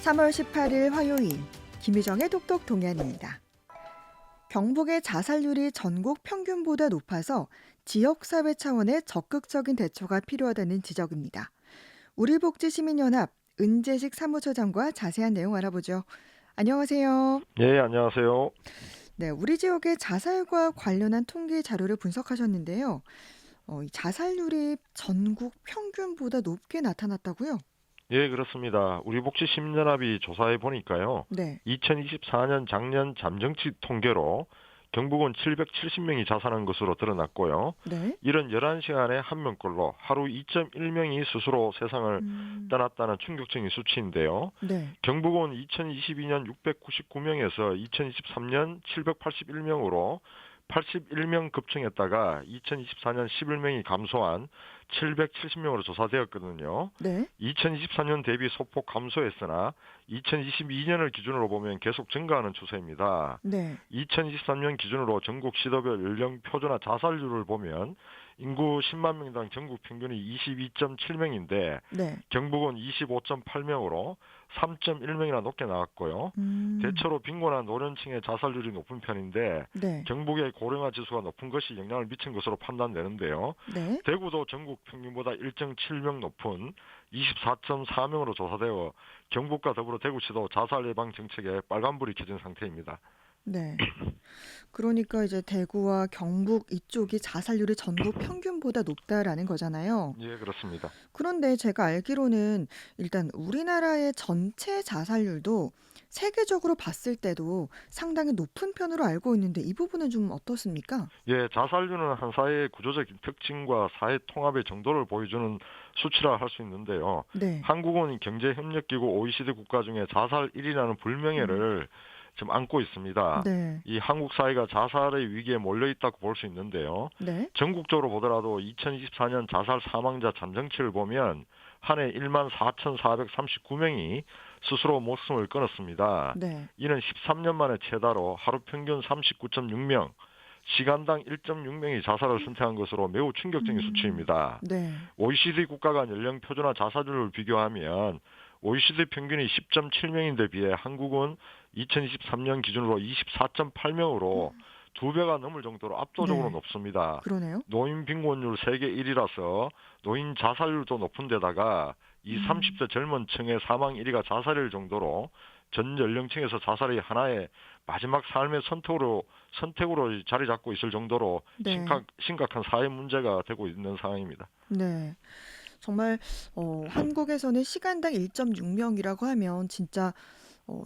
3월 18일 화요일 김유정의 똑똑 동안입니다. 경북의 자살률이 전국 평균보다 높아서 지역사회 차원의 적극적인 대처가 필요하다는 지적입니다. 우리복지시민연합 은재식 사무처장과 자세한 내용 알아보죠. 안녕하세요. 네, 안녕하세요. 네, 우리 지역의 자살과 관련한 통계 자료를 분석하셨는데요. 이 자살률이 전국 평균보다 높게 나타났다고요? 예, 그렇습니다. 우리 복지시민연합이 조사해 보니까요. 네. 2024년 작년 잠정치 통계로 경북은 770명이 자살한 것으로 드러났고요. 네. 이런 11시간에 한 명꼴로 하루 2.1명이 스스로 세상을 떠났다는 충격적인 수치인데요. 네. 경북은 2022년 699명에서 2023년 781명으로 81명 급증했다가 2024년 11명이 감소한 770명으로 조사되었거든요. 네. 2024년 대비 소폭 감소했으나 2022년을 기준으로 보면 계속 증가하는 추세입니다. 네. 2023년 기준으로 전국 시도별 연령 표준화 자살률을 보면 인구 10만 명당 전국 평균이 22.7명인데 네. 경북은 25.8명으로 3.1명이나 높게 나왔고요. 대체로 빈곤한 노년층의 자살률이 높은 편인데 네. 경북의 고령화 지수가 높은 것이 영향을 미친 것으로 판단되는데요. 네. 대구도 전국 평균보다 1.7명 높은 24.4명으로 조사되어 경북과 더불어 대구시도 자살 예방 정책에 빨간불이 켜진 상태입니다. 네. 그러니까 이제 대구와 경북 이쪽이 자살률이 전국 평균보다 높다라는 거잖아요. 예, 그렇습니다. 그런데 제가 알기로는 일단 우리나라의 전체 자살률도 세계적으로 봤을 때도 상당히 높은 편으로 알고 있는데 이 부분은 좀 어떻습니까? 예, 자살률은 한 사회의 구조적인 특징과 사회 통합의 정도를 보여주는 수치라 할 수 있는데요. 네. 한국은 경제협력기구 OECD 국가 중에 자살 1위라는 불명예를 지금 안고 있습니다. 네. 이 한국 사회가 자살의 위기에 몰려 있다고 볼 수 있는데요. 네. 전국적으로 보더라도 2024년 자살 사망자 잠정치를 보면 한 해 1만 4,439명이 스스로 목숨을 끊었습니다. 네. 이는 13년 만에 최다로 하루 평균 39.6명, 시간당 1.6명이 자살을 선택한 것으로 매우 충격적인 수치입니다. 네. OECD 국가 간 연령 표준화 자살률을 비교하면 OECD 평균이 10.7명인데 비해 한국은 2023년 기준으로 24.8명으로 두 배가 넘을 정도로 압도적으로 네. 높습니다. 그러네요. 노인 빈곤율 세계 1위라서 노인 자살률도 높은 데다가 이 30대 젊은 층의 사망 1위가 자살일 정도로 전 연령층에서 자살이 하나의 마지막 삶의 선택으로 자리 잡고 있을 정도로 네. 심각한 사회 문제가 되고 있는 상황입니다. 네. 정말 한국에서는 시간당 1.6명이라고 하면 진짜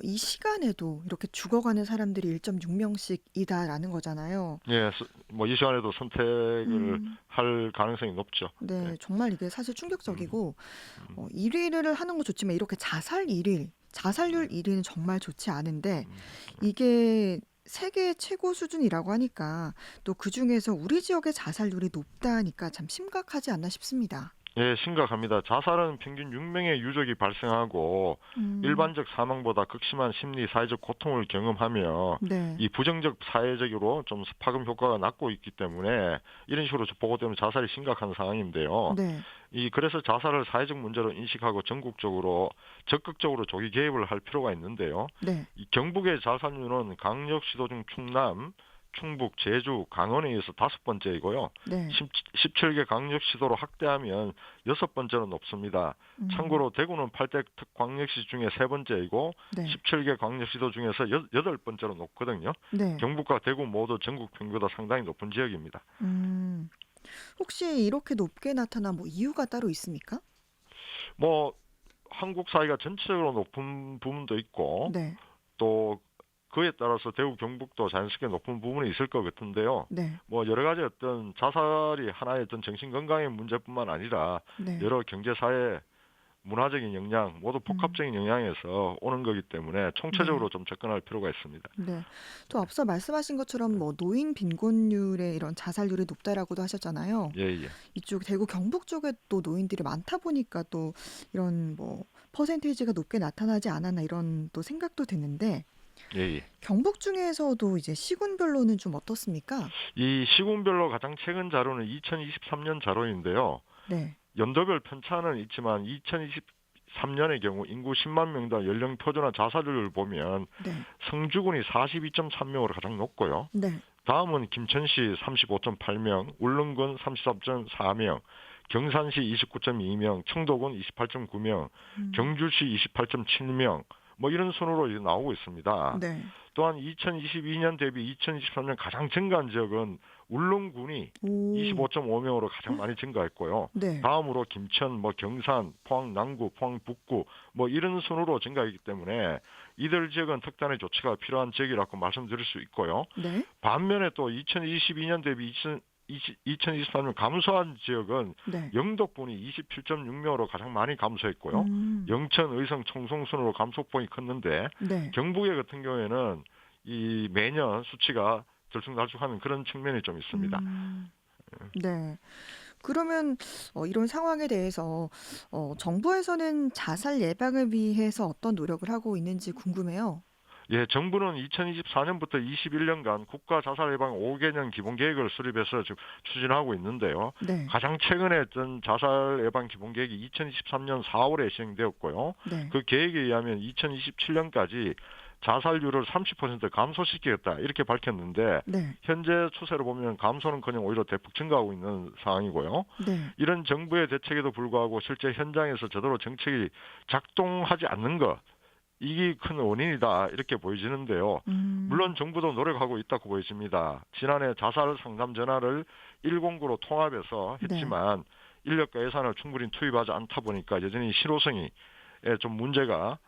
이 시간에도 이렇게 죽어가는 사람들이 1.6명씩이다라는 거잖아요. 예, 뭐 이 시간에도 선택을 음. 할 가능성이 높죠. 네, 네. 정말 이게 사실 충격적이고 음, 1위를 하는 건 좋지만 이렇게 자살률 1위는 정말 좋지 않은데 음. 이게 세계 최고 수준이라고 하니까 또 그중에서 우리 지역의 자살률이 높다니까 참 심각하지 않나 싶습니다. 예, 심각합니다. 자살은 평균 6명의 유족이 발생하고 음. 일반적 사망보다 극심한 심리, 사회적 고통을 경험하며 네. 이 부정적 사회적으로 좀 파급 효과가 낮고 있기 때문에 이런 식으로 보고되면 자살이 심각한 상황인데요. 네. 그래서 자살을 사회적 문제로 인식하고 전국적으로 적극적으로 조기 개입을 할 필요가 있는데요. 네. 이 경북의 자살률은 강력시도 중 충남, 충북, 제주, 강원에 이어서 5번째이고요. 네. 17개 강력시도로 확대하면 6번째로 높습니다. 음. 참고로 대구는 8대 광역시 중에 3번째이고 네. 17개 강력시도 중에서 8번째로 높거든요. 네. 경북과 대구 모두 전국 평균보다 상당히 높은 지역입니다. 음. 혹시 이렇게 높게 나타난 뭐 이유가 따로 있습니까? 뭐 한국 사회가 전체적으로 높은 부분도 있고 네. 또 그에 따라서 대구 경북도 자연스럽게 높은 부분이 있을 것 같은데요. 네. 뭐 여러 가지 어떤 자살이 하나의 어떤 정신 건강의 문제뿐만 아니라 네. 여러 경제 사회 문화적인 영향 모두 복합적인 영향에서 오는 거기 때문에 총체적으로 네. 좀 접근할 필요가 있습니다. 네. 또 앞서 말씀하신 것처럼 뭐 노인 빈곤율의 이런 자살률이 높다라고도 하셨잖아요. 예, 예. 이쪽 대구 경북 쪽에 또 노인들이 많다 보니까 또 이런 뭐 퍼센테이지가 높게 나타나지 않았나 이런 또 생각도 드는데 예, 예. 경북 중에서도 이제 시군별로는 좀 어떻습니까? 이 시군별로 가장 최근 자료는 2023년 자료인데요. 네. 연도별 편차는 있지만 2023년의 경우 인구 10만 명당 연령 표준화 자살률을 보면 네. 성주군이 42.3명으로 가장 높고요. 네. 다음은 김천시 35.8명, 울릉군 33.4명, 경산시 29.2명, 청도군 28.9명, 음. 경주시 28.7명, 뭐 이런 순으로 이제 나오고 있습니다. 네. 또한 2022년 대비 2023년 가장 증가한 지역은 울릉군이 오. 25.5명으로 가장 많이 증가했고요. 네. 다음으로 김천, 뭐 경산, 포항 남구, 포항 북구 뭐 이런 순으로 증가했기 때문에 이들 지역은 특단의 조치가 필요한 지역이라고 말씀드릴 수 있고요. 네. 반면에 또 2022년 대비 2023년 감소한 지역은 네. 영덕군이 27.6명으로 가장 많이 감소했고요. 음. 영천, 의성, 청송 순으로 감소폭이 컸는데 네. 경북의 같은 경우에는 이 매년 수치가 들쑥날쑥하는 그런 측면이 좀 있습니다. 음. 네. 그러면 이런 상황에 대해서 정부에서는 자살 예방을 위해서 어떤 노력을 하고 있는지 궁금해요. 예, 정부는 2024년부터 21년간 국가 자살 예방 5개년 기본 계획을 수립해서 지금 추진하고 있는데요. 네. 가장 최근에 했던 자살 예방 기본 계획이 2023년 4월에 시행되었고요. 네. 그 계획에 의하면 2027년까지 자살률을 30% 감소시키겠다 이렇게 밝혔는데 네. 현재 추세로 보면 감소는커녕 오히려 대폭 증가하고 있는 상황이고요. 네. 이런 정부의 대책에도 불구하고 실제 현장에서 제대로 정책이 작동하지 않는 것 이게 큰 원인이다 이렇게 보여지는데요. 음. 물론 정부도 노력하고 있다고 보여집니다. 지난해 자살 상담 전화를 109로 통합해서 네. 했지만 인력과 예산을 충분히 투입하지 않다 보니까 여전히 실효성이 좀 문제가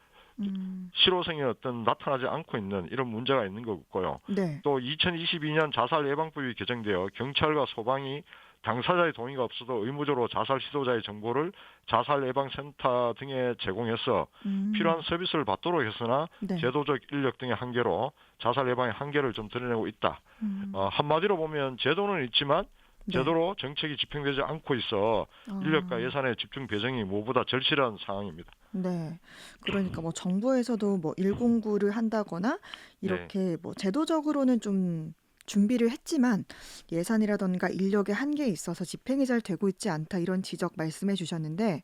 실효성이 어떤 나타나지 않고 있는 이런 문제가 있는 것 같고요. 네. 또 2022년 자살 예방법이 개정되어 경찰과 소방이 당사자의 동의가 없어도 의무적으로 자살 시도자의 정보를 자살 예방센터 등에 제공해서 필요한 서비스를 받도록 했으나 네. 제도적 인력 등의 한계로 자살 예방의 한계를 좀 드러내고 있다. 음. 한마디로 보면 제도는 있지만 네. 제대로 정책이 집행되지 않고 있어 인력과 아. 예산의 집중 배정이 무엇보다 절실한 상황입니다. 네. 그러니까 뭐 정부에서도 뭐 109를 한다거나 네. 이렇게 뭐 제도적으로는 좀 준비를 했지만 예산이라든가 인력의 한계에 있어서 집행이 잘 되고 있지 않다 이런 지적 말씀해 주셨는데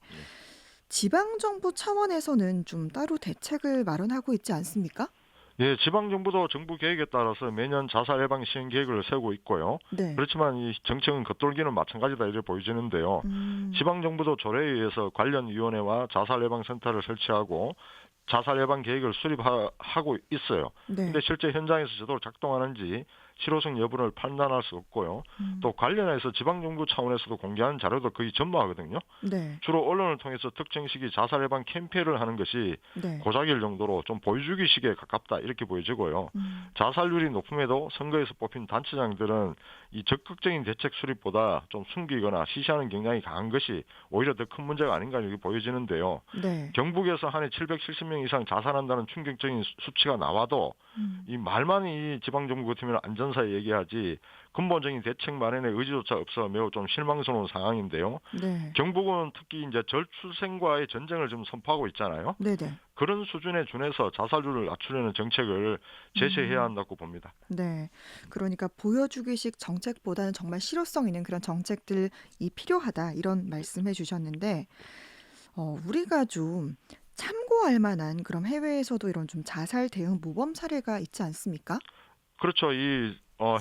지방 정부 차원에서는 좀 따로 대책을 마련하고 있지 않습니까? 예, 지방 정부도 정부 계획에 따라서 매년 자살 예방 시행 계획을 세우고 있고요. 네. 그렇지만 이 정책은 겉돌기는 마찬가지다 이렇게 보여지는데요. 음. 지방 정부도 조례에 의해서 관련 위원회와 자살 예방 센터를 설치하고 자살 예방 계획을 수립하고 있어요. 네. 근데 실제 현장에서 제대로 작동하는지 실효성 여부를 판단할 수 없고요. 또 관련해서 지방 정부 차원에서도 공개하는 자료도 거의 전무하거든요. 네. 주로 언론을 통해서 특정 시기 자살 예방 캠페인을 하는 것이 네. 고작일 정도로 좀 보여주기식에 가깝다 이렇게 보여지고요. 자살률이 높음에도 선거에서 뽑힌 단체장들은 이 적극적인 대책 수립보다 좀 숨기거나 시시하는 경향이 강한 것이 오히려 더 큰 문제가 아닌가 이렇게 보여지는데요. 네. 경북에서 한 해 770명 이상 자살한다는 충격적인 수치가 나와도 이 말만 이 지방정부 같으면 안전사에 얘기하지 근본적인 대책 마련의 의지조차 없어 매우 좀 실망스러운 상황인데요. 네. 경북은 특히 이제 절출생과의 전쟁을 좀 선포하고 있잖아요. 네네. 그런 수준에 준해서 자살률을 낮추려는 정책을 제시해야 한다고 봅니다. 네. 그러니까 보여주기식 정책보다는 정말 실효성 있는 그런 정책들이 필요하다 이런 말씀해 주셨는데 우리가 좀 참고할 만한 그럼 해외에서도 이런 좀 자살 대응 모범 사례가 있지 않습니까? 그렇죠. 이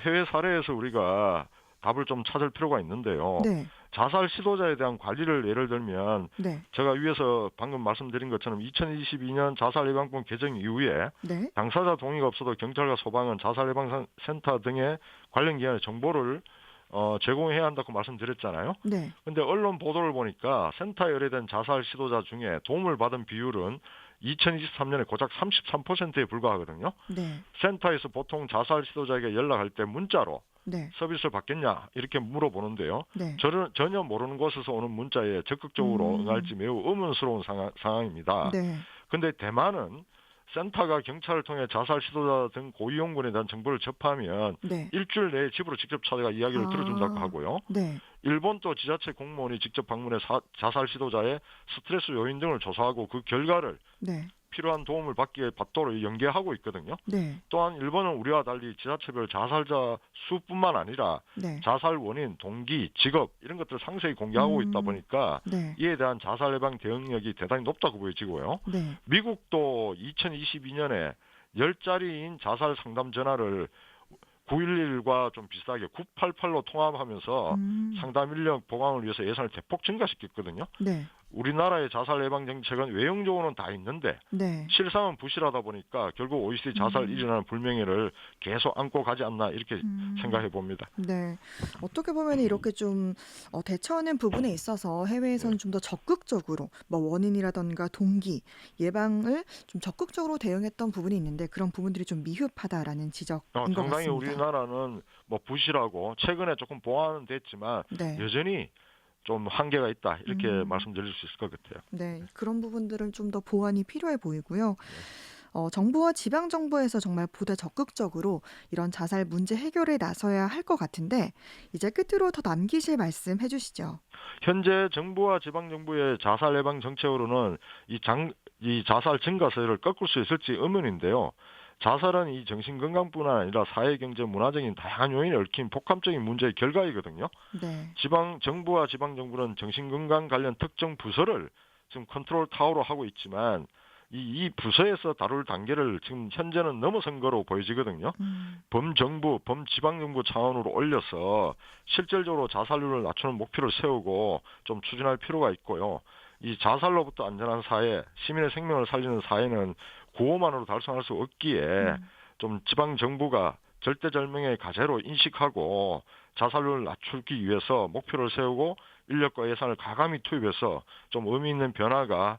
해외 사례에서 우리가 답을 좀 찾을 필요가 있는데요. 네. 자살 시도자에 대한 관리를 예를 들면 네. 제가 위에서 방금 말씀드린 것처럼 2022년 자살 예방법 개정 이후에 네. 당사자 동의가 없어도 경찰과 소방은 자살 예방 센터 등의 관련 기관에 정보를 제공해야 한다고 말씀드렸잖아요. 네. 근데 언론 보도를 보니까 센터에 의뢰된 자살 시도자 중에 도움을 받은 비율은 2023년에 고작 33%에 불과하거든요. 네. 센터에서 보통 자살 시도자에게 연락할 때 문자로 네. 서비스를 받겠냐 이렇게 물어보는데요. 네. 전혀 모르는 곳에서 오는 문자에 적극적으로 응할지 매우 의문스러운 상황입니다. 네. 근데 대만은 센터가 경찰을 통해 자살 시도자 등 고위험군에 대한 정보를 접하면 네. 일주일 내에 집으로 직접 찾아가 이야기를 들어준다고 아. 하고요. 네. 일본도 지자체 공무원이 직접 방문해 자살 시도자의 스트레스 요인 등을 조사하고 그 결과를 네. 필요한 도움을 받도록 연계하고 있거든요. 네. 또한 일본은 우리와 달리 지자체별 자살자 수뿐만 아니라 네. 자살 원인, 동기, 직업 이런 것들을 상세히 공개하고 있다 보니까 네. 이에 대한 자살 예방 대응력이 대단히 높다고 보여지고요. 네. 미국도 2022년에 10자리인 자살 상담 전화를 911과 좀 비슷하게 988로 통합하면서 상담 인력 보강을 위해서 예산을 대폭 증가시켰거든요. 네. 우리나라의 자살 예방 정책은 외형적으로는 다 있는데 네. 실상은 부실하다 보니까 결국 OECD 자살 일어나는 불명예를 계속 안고 가지 않나 이렇게 생각해 봅니다. 네. 어떻게 보면 이렇게 좀 대처하는 부분에 있어서 해외에서는 좀 더 적극적으로 뭐 원인이라든가 동기, 예방을 좀 적극적으로 대응했던 부분이 있는데 그런 부분들이 좀 미흡하다라는 지적인 것 상당히 같습니다. 우리나라는 뭐 부실하고 최근에 조금 보완은 됐지만 네. 여전히 좀 한계가 있다 이렇게 음. 말씀드릴 수 있을 것 같아요. 네. 그런 부분들은 좀 더 보완이 필요해 보이고요. 정부와 지방 정부에서 정말 보다 적극적으로 이런 자살 문제 해결에 나서야 할 것 같은데 이제 끝으로 더 남기실 말씀 해주시죠. 현재 정부와 지방 정부의 자살 예방 정책으로는 이 자살 증가세를 꺾을 수 있을지 의문인데요. 자살은 이 정신 건강뿐만 아니라 사회, 경제, 문화적인 다양한 요인이 얽힌 복합적인 문제의 결과이거든요. 네. 정부와 지방 정부는 정신 건강 관련 특정 부서를 지금 컨트롤 타워로 하고 있지만 이 부서에서 다룰 단계를 지금 현재는 넘어선 거로 보여지거든요. 범정부, 범지방정부 차원으로 올려서 실질적으로 자살률을 낮추는 목표를 세우고 좀 추진할 필요가 있고요. 이 자살로부터 안전한 사회, 시민의 생명을 살리는 사회는 구호만으로 달성할 수 없기에 좀 지방정부가 절대절명의 과제로 인식하고 자살률을 낮추기 위해서 목표를 세우고 인력과 예산을 과감히 투입해서 좀 의미 있는 변화가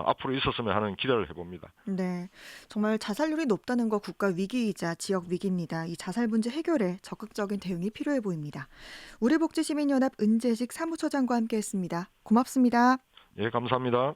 앞으로 있었으면 하는 기대를 해봅니다. 네. 정말 자살률이 높다는 거 국가 위기이자 지역 위기입니다. 이 자살 문제 해결에 적극적인 대응이 필요해 보입니다. 우리복지시민연합 은재식 사무처장과 함께했습니다. 고맙습니다. 예, 감사합니다.